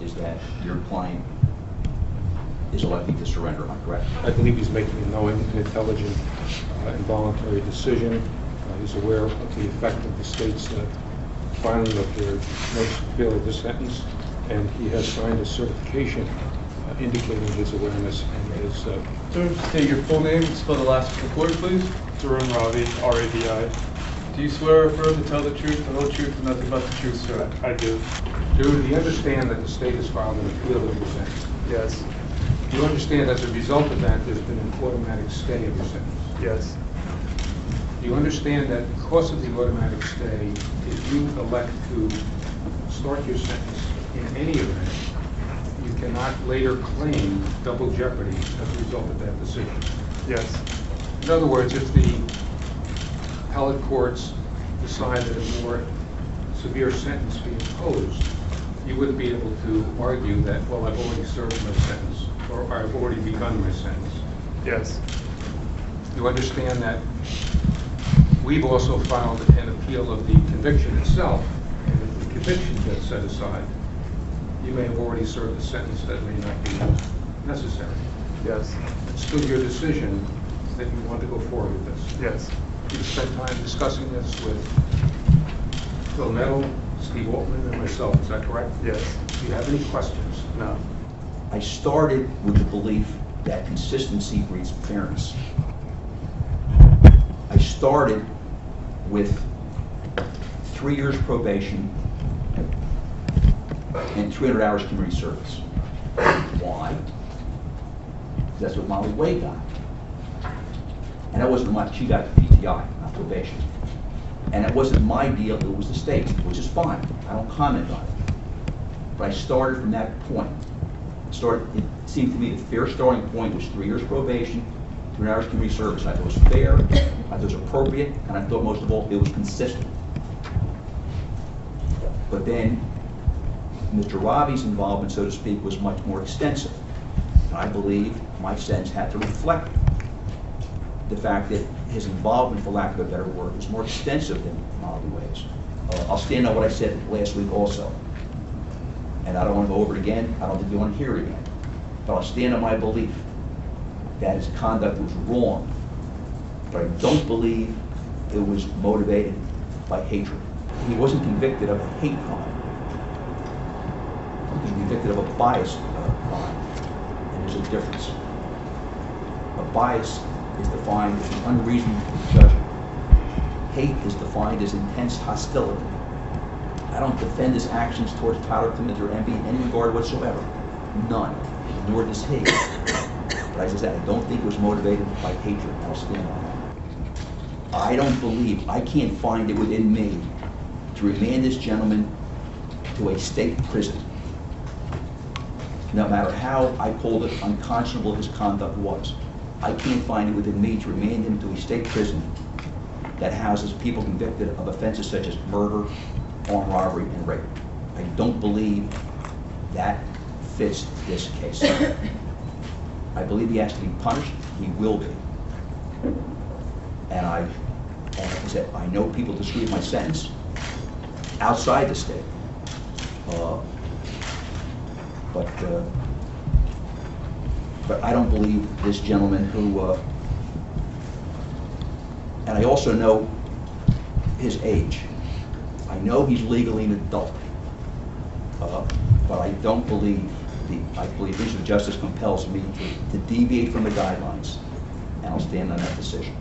is that your client is electing to surrender, am I correct? I believe he's making a knowing and intelligent and voluntary decision. He's aware of the effect of the state's filing of their notice of appeal of this sentence, and he has signed a certification indicating his awareness and his... Sir, state your full name and spell the last report, please. Dharun Ravi, R-A-V-I. Do you swear or affirm to tell the truth, the whole truth, and nothing but the truth, sir? I do. Do you understand that the state has filed an appeal of your sentence? Yes. Do you understand as a result of that there's been an automatic stay of your sentence? Yes. Do you understand that because of the automatic stay, if you elect to start your sentence in any event, you cannot later claim double jeopardy as a result of that decision? Yes. In other words, if the appellate courts decide that a more severe sentence be imposed, you wouldn't be able to argue that, well, I've already served my sentence, or I've already begun my sentence. Yes. You understand that we've also filed an appeal of the conviction itself, and if the conviction gets set aside, you may have already served a sentence that may not be necessary. Yes. It's still your decision that you want to go forward with this. Yes. You've spent time discussing this with Phil Nettle, Steve Altman, and myself, is that correct? Yes. Do you have any questions? No. I started with the belief that consistency breeds fairness. I started with 3 years probation and 300 hours community service. Why? That's what Molly Way got. And that wasn't my, she got PTI, not probation. And it wasn't my deal, it was the state's, which is fine. I don't comment on it. But I started from that point. It seemed to me the fair starting point was 3 years probation, 300 hours community service. I thought it was fair, I thought it was appropriate, and I thought most of all it was consistent. But then Mr. Ravi's involvement, so to speak, was much more extensive. And I believe my sentence had to reflect the fact that his involvement, for lack of a better word, was more extensive than Molly Way's. I'll stand on what I said last week also. And I don't want to go over it again. I don't think you want to hear it again. But I'll stand on my belief that his conduct was wrong. But I don't believe it was motivated by hatred. He wasn't convicted of a hate crime. He was convicted of a bias crime. And there's a difference. A bias is defined as an unreasonable judgment. Hate is defined as intense hostility. I don't defend his actions towards Tyler Clementi or MB in any regard whatsoever. None. Nor does he. But as I said, I don't think it was motivated by hatred. I'll stand on that. I don't believe, I can't find it within me to remand this gentleman to a state prison. No matter how I called it unconscionable his conduct was. I can't find it within me to remand him to a state prison that houses people convicted of offenses such as murder, armed robbery, and rape. I don't believe that fits this case. I believe he has to be punished. He will be. And like I said, I know people disagree with my sentence outside the state. But I don't believe this gentleman who, and I also know his age. I know he's legally an adult, but I don't believe, I believe justice compels me to deviate from the guidelines, and I'll stand on that decision.